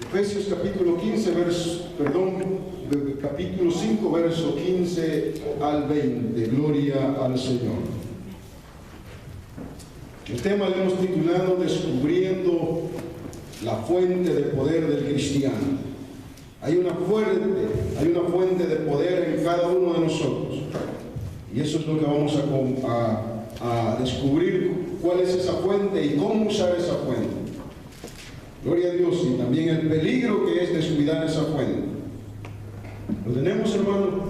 Efesios capítulo 5, verso 15 al 20. Gloria al Señor. El tema lo hemos titulado Descubriendo la fuente de poder del cristiano. Hay una fuente de poder en cada uno de nosotros. Y eso es lo que vamos a descubrir, cuál es esa fuente y cómo usar esa fuente. Gloria a Dios. Y también el peligro que es descuidar esa fuente. ¿Lo tenemos, hermano?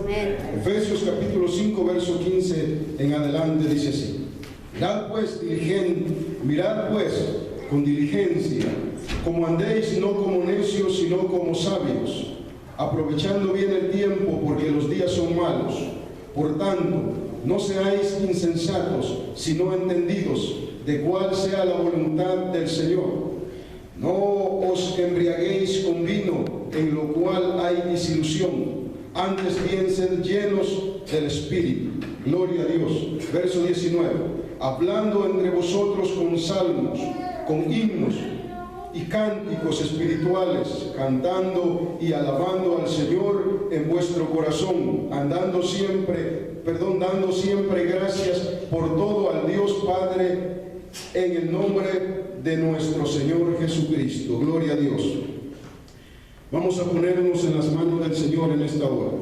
Efesios capítulo 5, verso 15 en adelante dice así: mirad pues con diligencia, como andéis no como necios, sino como sabios, aprovechando bien el tiempo, porque los días son malos. Por tanto, no seáis insensatos, sino entendidos de cuál sea la voluntad del Señor. No os embriaguéis con vino, en lo cual hay disilusión, antes bien sed llenos del Espíritu. Gloria a Dios. Verso 19: hablando entre vosotros con salmos, con himnos y cánticos espirituales, cantando y alabando al Señor en vuestro corazón, dando siempre gracias por todo al Dios Padre, en el nombre de nuestro Señor Jesucristo. Gloria a Dios. Vamos a ponernos en las manos del Señor en esta hora.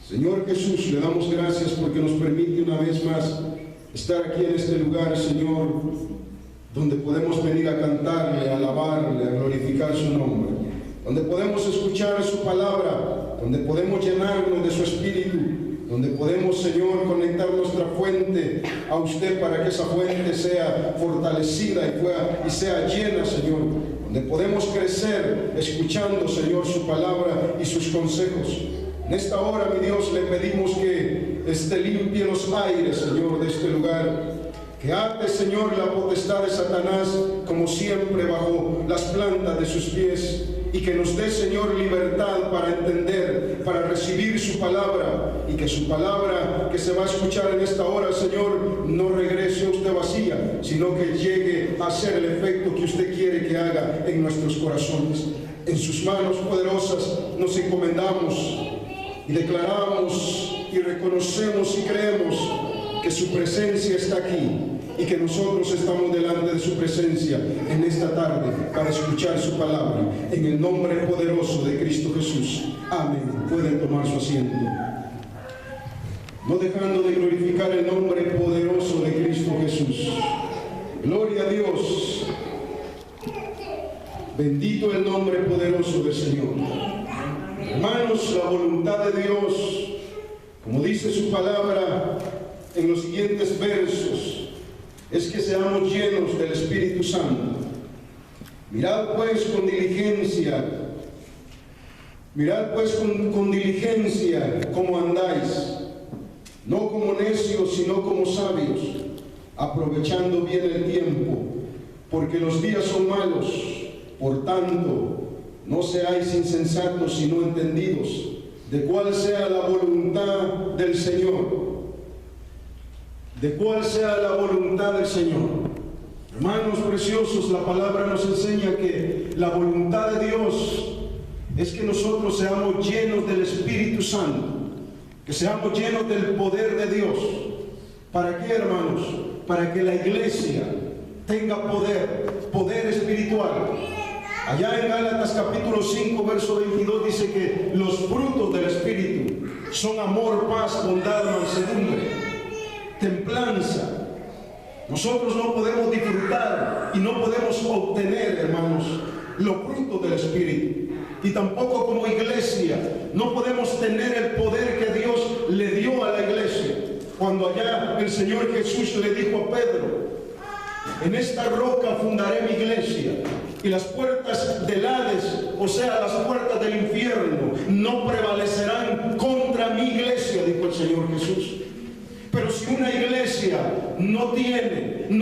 Señor Jesús, le damos gracias porque nos permite una vez más estar aquí en este lugar, Señor, donde podemos venir a cantarle, a alabarle, a glorificar su nombre, donde podemos escuchar su palabra, donde podemos llenarnos de su Espíritu, donde podemos, Señor, conectar nuestra fuente a usted para que esa fuente sea fortalecida y sea llena, Señor, donde podemos crecer escuchando, Señor, su palabra y sus consejos. En esta hora, mi Dios, le pedimos que limpie los aires, Señor, de este lugar, que ate, Señor, la potestad de Satanás, como siempre, bajo las plantas de sus pies, y que nos dé, Señor, libertad para entender, para recibir su palabra, y que su palabra que se va a escuchar en esta hora, Señor, no regrese a usted vacía, sino que llegue a hacer el efecto que usted quiere que haga en nuestros corazones. En sus manos poderosas nos encomendamos y declaramos y reconocemos y creemos que su presencia está aquí y que nosotros estamos delante de su presencia en esta tarde para escuchar su palabra, en el nombre poderoso de Cristo Jesús. Amén. Pueden tomar su asiento. No dejando de glorificar el nombre poderoso de Cristo Jesús. Gloria a Dios. Bendito el nombre poderoso del Señor. Hermanos, la voluntad de Dios, como dice su palabra en los siguientes versos, es que seamos llenos del Espíritu Santo. Mirad pues con diligencia cómo andáis, no como necios, sino como sabios, aprovechando bien el tiempo, porque los días son malos. Por tanto, no seáis insensatos, sino entendidos de cuál sea la voluntad del Señor. De cuál sea la voluntad del Señor. Hermanos preciosos, la palabra nos enseña que la voluntad de Dios es que nosotros seamos llenos del Espíritu Santo, que seamos llenos del poder de Dios. ¿Para qué, hermanos? Para que la iglesia tenga poder espiritual. Allá en Gálatas capítulo 5, verso 22 dice que los frutos del Espíritu son amor, paz, bondad, mansedumbre, templanza. Nosotros no podemos disfrutar y no podemos obtener, hermanos, los frutos del Espíritu. Y tampoco como iglesia no podemos tener el poder que Dios le dio a la iglesia. Cuando allá el Señor Jesús le dijo a Pedro: en esta roca fundaré mi iglesia, y las puertas del Hades, o sea, las puertas del infierno, no prevalecerán contra mi iglesia, dijo el Señor Jesús. Pero si una iglesia no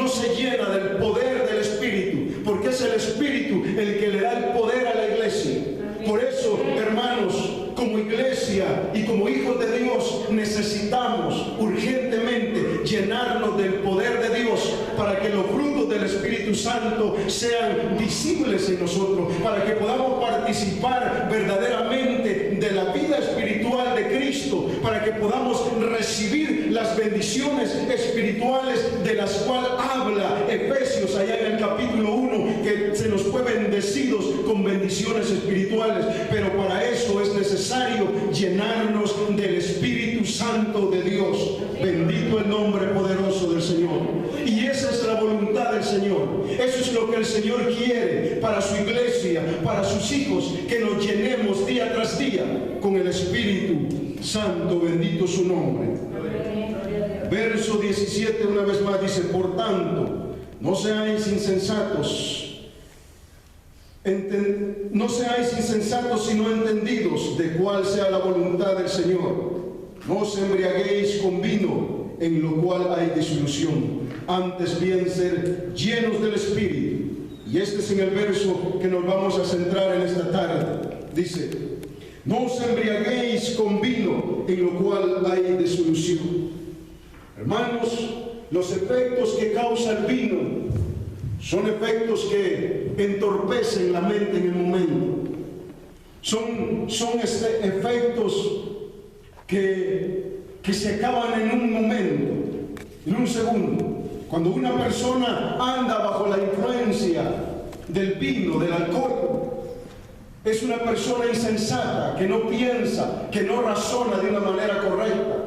se llena del poder del Espíritu, porque es el Espíritu el que le da el poder a la iglesia. Por eso, hermanos, como iglesia y como hijos de Dios, necesitamos urgentemente llenarnos del poder de Dios para para que los frutos del Espíritu Santo sean visibles en nosotros, para que podamos participar verdaderamente de la vida espiritual de Cristo, para que podamos recibir las bendiciones espirituales de las cuales habla Efesios allá en el capítulo 1, que se nos fue bendecidos con bendiciones espirituales. Pero para eso es necesario llenarnos del Espíritu Santo de Dios. Bendito el nombre poderoso del Señor. Y esa es la voluntad del Señor. Eso es lo que el Señor quiere para su iglesia, para sus hijos, que nos llenemos día tras día con el Espíritu Santo. Bendito su nombre. Verso 17 una vez más dice: por tanto, no seáis insensatos, sino entendidos de cuál sea la voluntad del Señor. No os embriaguéis con vino, en lo cual hay disolución, antes bien ser llenos del Espíritu. Y este es en el verso que nos vamos a centrar en esta tarde. Dice: no os embriaguéis con vino, en lo cual hay disolución. Hermanos, los efectos que causa el vino son efectos que entorpecen la mente en el momento. Son efectos que se acaban en un momento, en un segundo. Cuando una persona anda bajo la influencia del vino, del alcohol, es una persona insensata, que no piensa, que no razona de una manera correcta,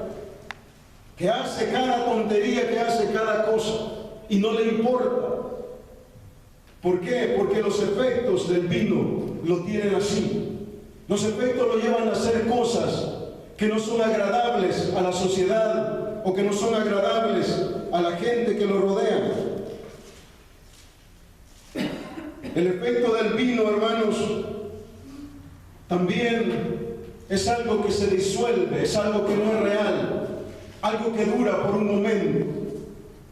que hace cada tontería, que hace cada cosa y no le importa. ¿Por qué? Porque los efectos del vino lo tienen así. Los efectos lo llevan a hacer cosas que no son agradables a la sociedad o que no son agradables a la gente que lo rodea. El efecto del vino, hermanos, también es algo que se disuelve, es algo que no es real, algo que dura por un momento.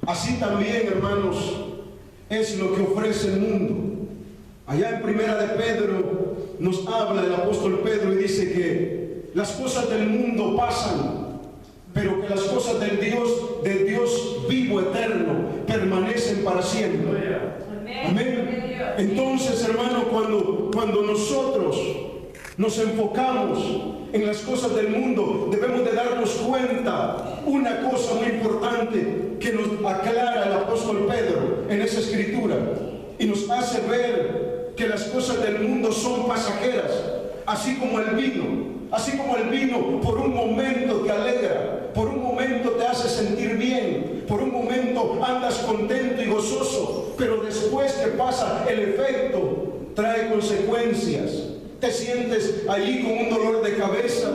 Así también, hermanos, es lo que ofrece el mundo. Allá en Primera de Pedro nos habla el apóstol Pedro y dice que las cosas del mundo pasan, pero que las cosas del Dios vivo, eterno, permanecen para siempre. Amén. Entonces, hermano, cuando nosotros nos enfocamos en las cosas del mundo, debemos de darnos cuenta una cosa muy importante que nos aclara el apóstol Pedro en esa escritura y nos hace ver que las cosas del mundo son pasajeras, así como el vino. Así como el vino por un momento te alegra, por un momento te hace sentir bien, por un momento andas contento y gozoso, pero después que pasa el efecto, trae consecuencias. Te sientes allí con un dolor de cabeza,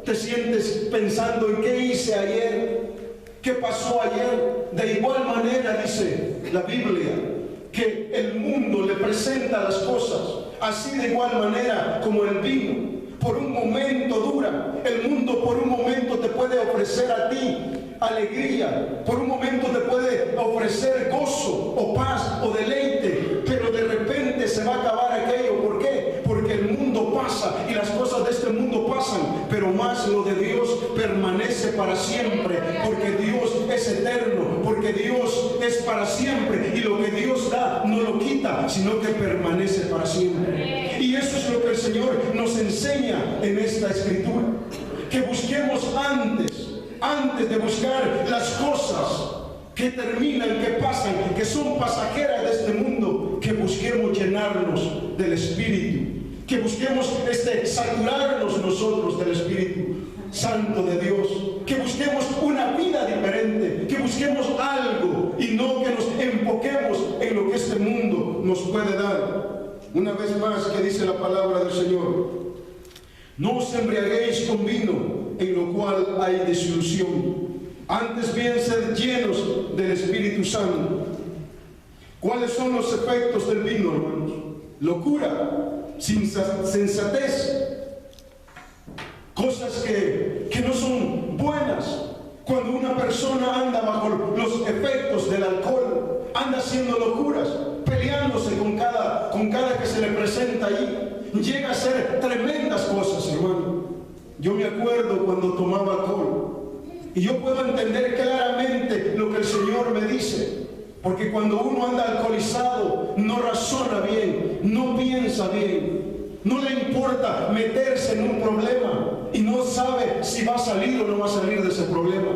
te sientes pensando en qué hice ayer, qué pasó ayer. De igual manera dice la Biblia que el mundo le presenta las cosas, así de igual manera como el vino. Por un momento dura, el mundo por un momento te puede ofrecer a ti alegría, por un momento te puede ofrecer gozo o paz o deleite, pero de repente se va a acabar aquello. ¿Por qué? Porque el mundo pasa y las cosas de este mundo pasan, pero más lo de Dios permanece para siempre, porque Dios es eterno, porque Dios es para siempre, y lo que Dios da no lo quita, sino que permanece para siempre. Y eso es lo que el Señor nos enseña en esta escritura, que busquemos antes de buscar las cosas que terminan, que pasan, que son pasajeras de este mundo, que busquemos llenarnos del Espíritu, que busquemos saturarnos nosotros del Espíritu Santo de Dios, que busquemos una vida diferente, que busquemos algo y no que nos enfoquemos en lo que este mundo nos puede dar. Una vez más, que dice la palabra del Señor: no os embriaguéis con vino, en lo cual hay disolución, antes bien sed llenos del Espíritu Santo. ¿Cuáles son los efectos del vino, hermanos? Locura, sensatez, cosas que no son buenas. Cuando una persona anda bajo los efectos del alcohol, anda haciendo locuras, peleándose con cada que se le presenta ahí, llega a hacer tremendas cosas, hermano. Yo me acuerdo cuando tomaba alcohol, y yo puedo entender claramente lo que el Señor me dice, Porque cuando uno anda alcoholizado, no razona bien, no piensa bien, no le importa meterse en un problema y no sabe si va a salir o no va a salir de ese problema.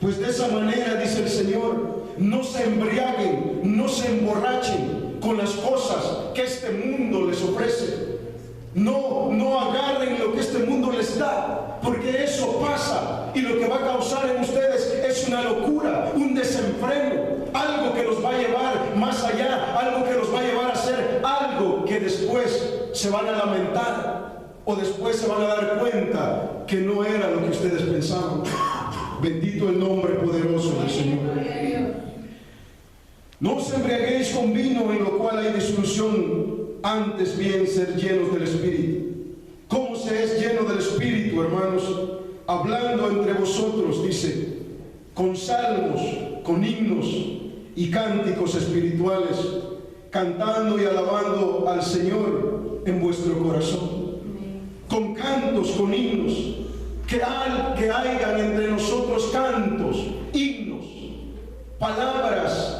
Pues de esa manera, dice el Señor, no se embriaguen, no se emborrachen con las cosas que este mundo les ofrece. No agarren lo que este mundo les da, porque eso pasa y lo que va a causar en ustedes es una locura, un desenfreno, algo que los va a llevar más allá, algo que los va a llevar a hacer algo que después se van a lamentar o después se van a dar cuenta que no era lo que ustedes pensaban. Bendito el nombre poderoso del Señor. No os embriaguéis con vino, en lo cual hay disolución, antes bien ser llenos del Espíritu. ¿Cómo se es lleno del Espíritu, hermanos? Hablando entre vosotros, dice, con salmos, con himnos y cánticos espirituales, cantando y alabando al Señor en vuestro corazón. Con cantos, con himnos, que hayan entre nosotros cantos, himnos, palabras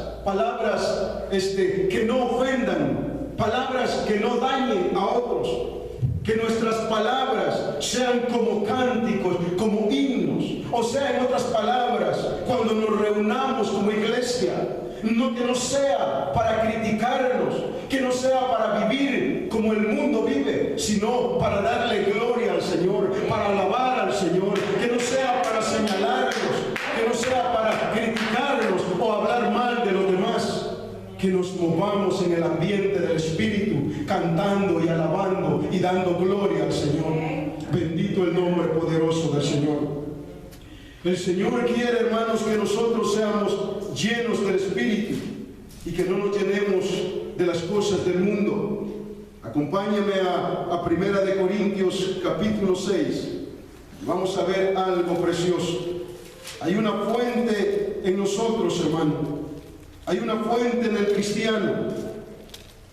que no ofendan, palabras que no dañen a otros, que nuestras palabras sean como cánticos, como himnos, o sea, en otras palabras, cuando nos reunamos como iglesia, que no sea para criticarnos, que no sea para vivir como el mundo vive, sino para darle gloria al Señor, para alabar al Señor, que no sea para señalarnos, que no sea para criticarnos o hablar mal de los demás, que nos movamos en el ambiente del Espíritu, cantando y alabando y dando gloria al Señor. Bendito el nombre poderoso del Señor. El Señor quiere, hermanos, que nosotros seamos llenos del Espíritu y que no nos llenemos de las cosas del mundo. Acompáñame a 1 Corintios capítulo 6. Vamos a ver algo precioso. Hay una fuente en nosotros, hermano. Hay una fuente en el cristiano.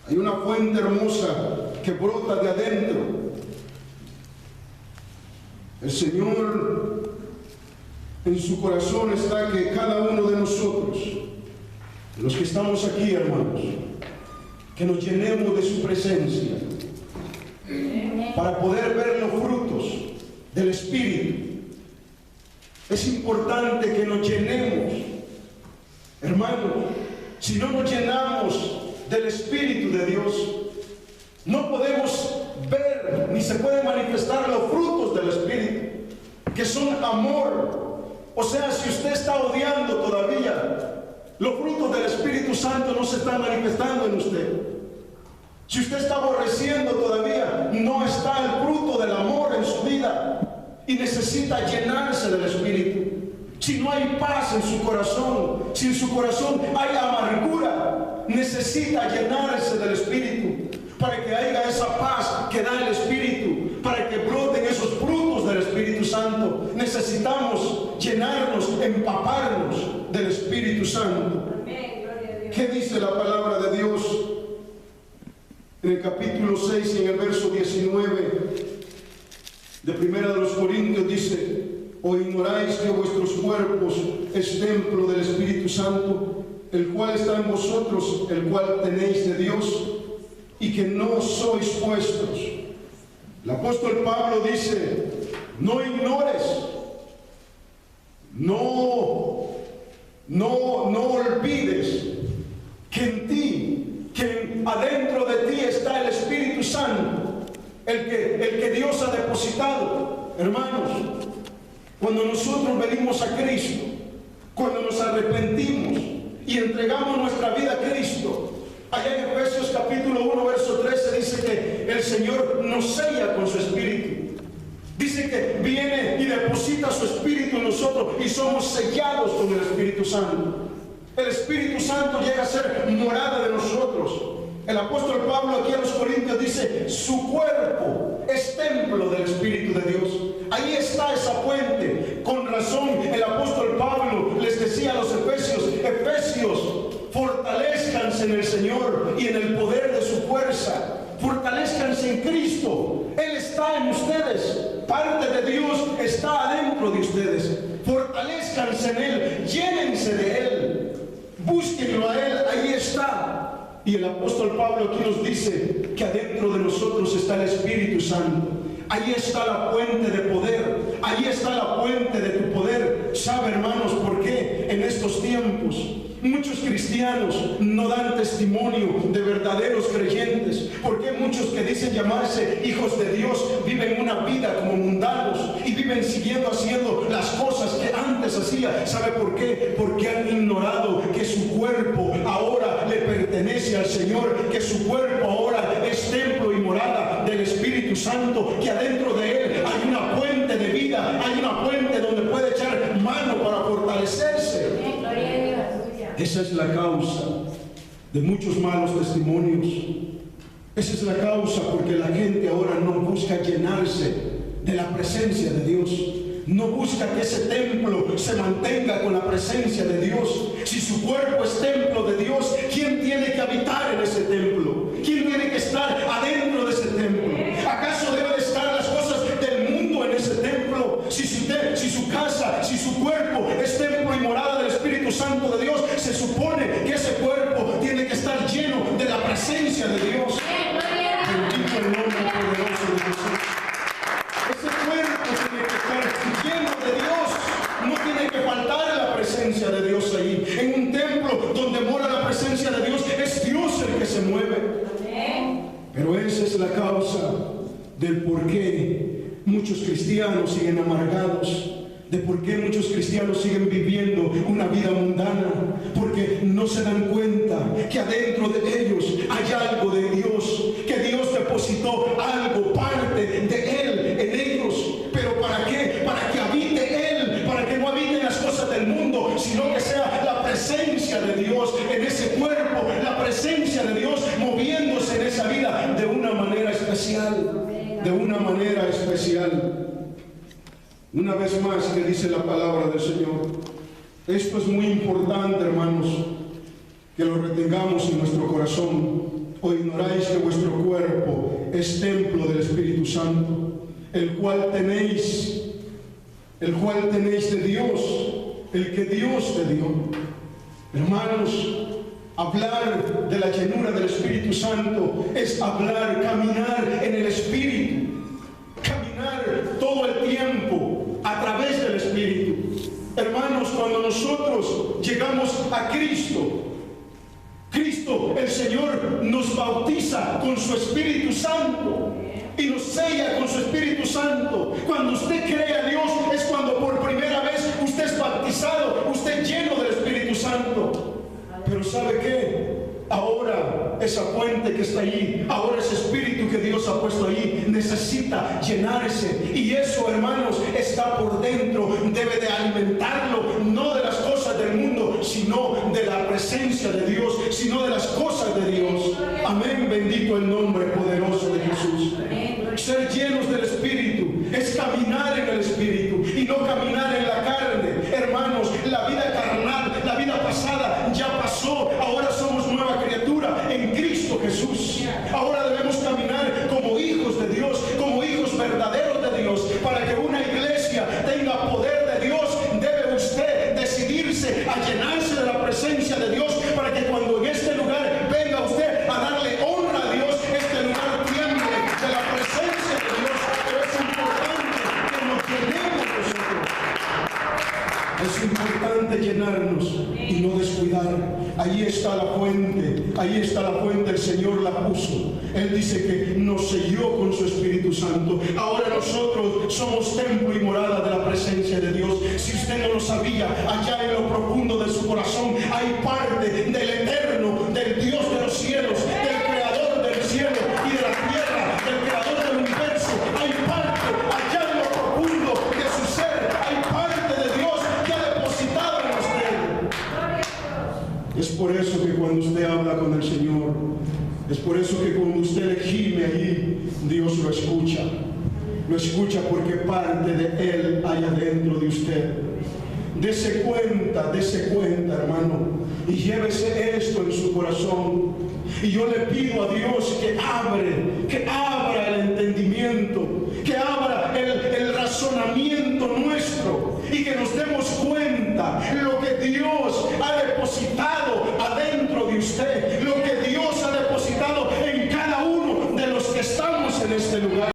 Hay una fuente hermosa que brota de adentro. El Señor en su corazón está que cada uno de nosotros, los que estamos aquí, hermanos, que nos llenemos de su presencia para poder ver los frutos del Espíritu. Es importante que nos llenemos, hermanos. Si no nos llenamos del Espíritu de Dios, no podemos ver ni se pueden manifestar los frutos del Espíritu, que son amor. O sea, si usted está odiando todavía, los frutos del Espíritu Santo no se están manifestando en usted. Si usted está aborreciendo todavía, no está el fruto del amor en su vida y necesita llenarse del Espíritu. Si no hay paz en su corazón, si en su corazón hay amargura, necesita llenarse del Espíritu para que haya esa paz que da el Espíritu, para que broten esos frutos del Espíritu Santo. Necesitamos llenarnos, empaparnos del Espíritu Santo. ¿Qué dice la palabra de Dios? En el capítulo 6 y en el verso 19 de 1 Corintios dice: ¿o ignoráis que vuestros cuerpos es templo del Espíritu Santo, el cual está en vosotros, el cual tenéis de Dios, y que no sois vuestros? El apóstol Pablo dice: no ignores, no olvides que en ti, que adentro de ti está el Espíritu Santo, el que Dios ha depositado. Hermanos, cuando nosotros venimos a Cristo, cuando nos arrepentimos y entregamos nuestra vida a Cristo, allá en Efesios capítulo 1 verso 13 dice que el Señor nos sella con su Espíritu. Dice que viene y deposita su Espíritu en nosotros y somos sellados con el Espíritu Santo. El Espíritu Santo llega a ser morada de nosotros. El apóstol Pablo aquí a los Corintios dice: su cuerpo es templo del Espíritu de Dios. Ahí está esa fuente. Con razón el apóstol Pablo les decía a los Efesios, fortalezcanse en el Señor y en el poder de su fuerza. Fortalezcanse en Cristo. Él está en ustedes. Parte de Dios está adentro de ustedes. Fortalezcanse en Él. Llénense de Él. Búsquenlo a Él, ahí está. Y el apóstol Pablo aquí nos dice que adentro de nosotros está el Espíritu Santo. Ahí está la fuente de poder, ahí está la fuente de tu poder. ¿Sabe, hermanos, por qué en estos tiempos muchos cristianos no dan testimonio de verdaderos creyentes? ¿Por qué muchos que dicen llamarse hijos de Dios viven una vida como mundanos y viven haciendo las cosas que antes hacía? ¿Sabe por qué? Porque han ignorado que su cuerpo ahora le pertenece al Señor, que su cuerpo ahora es templo y morada del Espíritu Santo, que adentro de Él hay una fuente de vida, hay una fuente donde puede echar mano para fortalecerse. Esa es la causa de muchos malos testimonios. Esa es la causa porque la gente ahora no busca llenarse de la presencia de Dios. No busca que ese templo se mantenga con la presencia de Dios. Si su cuerpo es templo de Dios, ¿quién tiene que habitar en ese templo? ¿Quién tiene que estar adentro de ese templo? ¿Acaso deben estar las cosas del mundo en ese templo? Si su casa, si su cuerpo es templo y morada del Espíritu Santo de Dios, se supone que ese cuerpo tiene que estar lleno de la presencia de Dios. Bendito el nombre poderoso de Jesús. Ese cuerpo tiene que estar lleno de Dios. No tiene que faltar la presencia de Dios ahí. En un templo donde mora la presencia de Dios, es Dios el que se mueve. Pero esa es la causa del por qué muchos cristianos siguen amargados, de por qué muchos cristianos siguen viviendo una vida mundana, porque no se dan cuenta que adentro de ellos hay algo de Dios, que Dios depositó algo, parte de Él en ellos. ¿Pero para qué? Para que habite Él, para que no habiten las cosas del mundo, sino que sea la presencia de Dios en ese cuerpo, la presencia de Dios moviéndose en esa vida de una manera especial, de una manera especial. Una vez más que dice la palabra del Señor. Esto es muy importante, hermanos, que lo retengamos en nuestro corazón. ¿O ignoráis que vuestro cuerpo es templo del Espíritu Santo, el cual tenéis de Dios, el que Dios te dio? Hermanos, hablar de la llenura del Espíritu Santo es hablar, caminar en el Espíritu, caminar todo el tiempo a través del Espíritu. Hermanos, cuando nosotros llegamos a Cristo, el Señor nos bautiza con su Espíritu Santo y nos sella con su Espíritu Santo. Cuando usted cree a Dios es cuando por primera vez usted es bautizado, usted lleno del Espíritu Santo. Pero ¿sabe qué? Ahora esa fuente que está allí, ahora ese espíritu que Dios ha puesto allí, necesita llenarse. Y eso, hermanos, está por dentro. Debe de alimentarlo, no de las cosas del mundo, sino de la presencia de Dios, sino de las cosas de Dios. Amén, bendito el nombre poderoso de Jesús. Ser llenos del Espíritu es caminar en el Espíritu y no caminar en la carne. Hermanos, la vida carnal, la vida pasada ya pasó. Ahora somos nueva criatura en Cristo Jesús. Ahora debemos caminar como hijos de Dios, como hijos verdaderos de Dios. Para que una iglesia tenga poder de Dios, debe usted decidirse a llenarse de la presencia de Dios, para que cuando en este lugar venga usted a darle honra a Dios, este lugar tiemble de la presencia de Dios. Pero es importante que nos llenemos nosotros. Es importante llenarnos y no descuidar. Ahí está la fuente, el Señor la puso. Él dice que nos selló con su Espíritu Santo. Ahora nosotros somos templo y morada de la presencia de Dios. Si usted no lo sabía, allá en lo profundo de su corazón hay parte del Eterno, del Dios de los cielos, del Creador del cielo y de la tierra, del Creador del universo. Hay parte allá en lo profundo de su ser, hay parte de Dios que ha depositado en usted. Es por eso que cuando usted habla con el Señor, es por eso que cuando usted le gime allí, Dios lo escucha. Lo escucha porque parte de Él hay adentro de usted. Dese cuenta, hermano, y llévese esto en su corazón. Y yo le pido a Dios que abra el entendimiento, que abra el razonamiento nuestro, y que nos demos cuenta lo que Dios ha depositado en este lugar.